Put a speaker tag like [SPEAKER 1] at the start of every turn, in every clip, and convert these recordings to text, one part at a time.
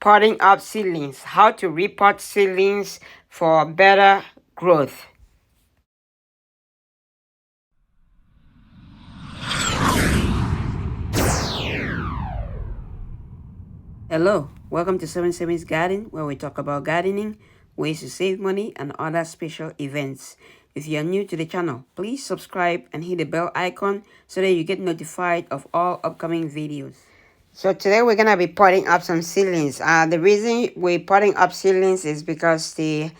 [SPEAKER 1] potting up seedlings, how to repot seedlings for better growth. Hello, welcome to 7 Garden, where we talk about gardening, ways to save money, and other special events. If you are new to the channel, please subscribe and hit the bell icon so that you get notified of all upcoming videos. So today we're going to be potting up some seedlings. The reason we're potting up seedlings is because the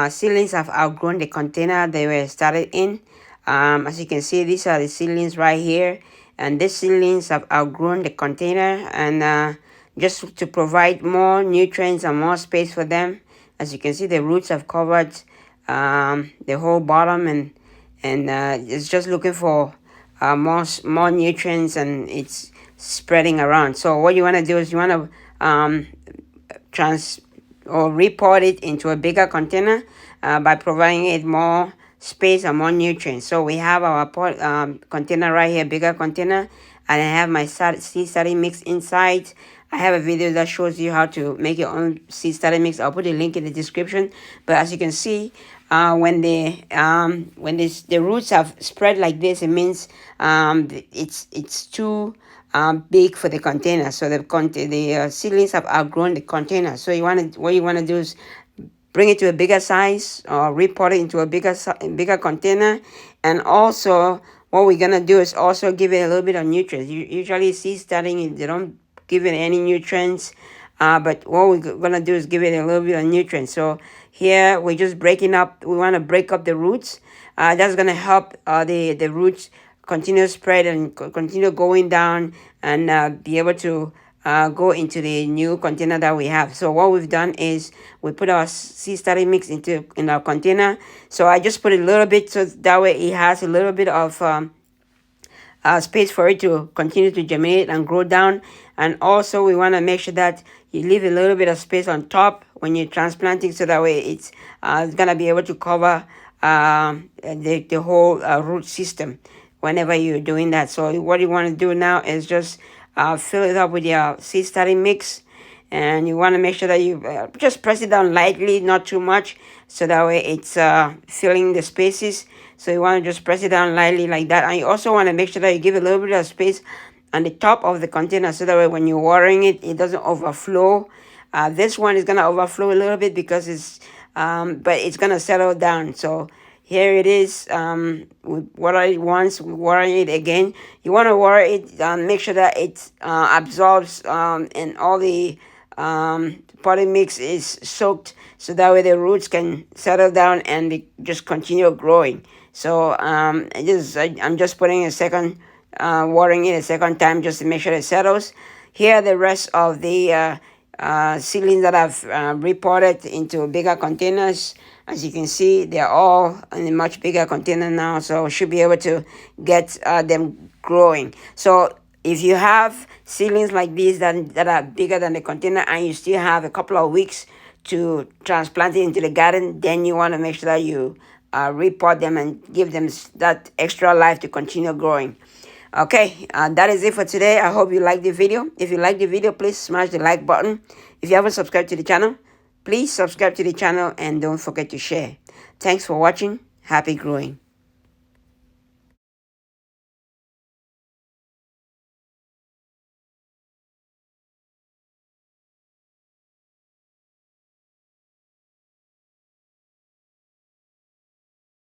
[SPEAKER 1] seedlings have outgrown the container they were started in. As you can see, these are the seedlings right here. And these seedlings have outgrown the container, and just to provide more nutrients and more space for them. As you can see, the roots have covered the whole bottom, and it's just looking for more nutrients, and it's spreading around. So what you want to do is you want to repot it into a bigger container by providing it more space and more nutrients. So we have our container right here, bigger container, and I have my seed starting mix inside. I have a video that shows you how to make your own seed starting mix. I'll put a link in the description. But as you can see, when the roots have spread like this, it means it's too big for the container. So the seedlings have outgrown the container. So what you want to do is bring it to a bigger size, or repot it into a bigger container. And also what we're gonna do is also give it a little bit of nutrients. Usually seed starting, they don't give it any nutrients, but what we're gonna do is give it a little bit of nutrients. So here we're just breaking up. We want to break up the roots. That's gonna help the roots continue spread and continue going down, and be able to go into the new container that we have. So what we've done is we put our seed starting mix in our container. So I just put a little bit, so that way it has a little bit of space for it to continue to germinate and grow down. And also we want to make sure that you leave a little bit of space on top when you're transplanting, so that way it's gonna be able to cover the whole root system whenever you're doing that. So what you want to do now is just fill it up with your seed starting mix, and you want to make sure that you just press it down lightly, not too much, so that way it's filling the spaces. So you want to just press it down lightly like that. And you also want to make sure that you give a little bit of space on the top of the container, so that way when you're watering it, it doesn't overflow. This one is going to overflow a little bit because it's but it's going to settle down. So here it is. We water it once, we water it again. You want to water it, make sure that it absorbs and all the potting mix is soaked, so that way the roots can settle down and they just continue growing. So I'm just putting a second, watering it a second time, just to make sure it settles. Here are the rest of the seedlings that I've repotted into bigger containers. As you can see, they're all in a much bigger container now, so should be able to get them growing. So if you have seedlings like these that are bigger than the container, and you still have a couple of weeks to transplant it into the garden, then you want to make sure that you repot them and give them that extra life to continue growing. Okay, that is it for today. I hope you liked the video. If you like the video, please smash the like button. If you haven't subscribed to the channel, please subscribe to the channel, and don't forget to share. Thanks for watching. Happy growing.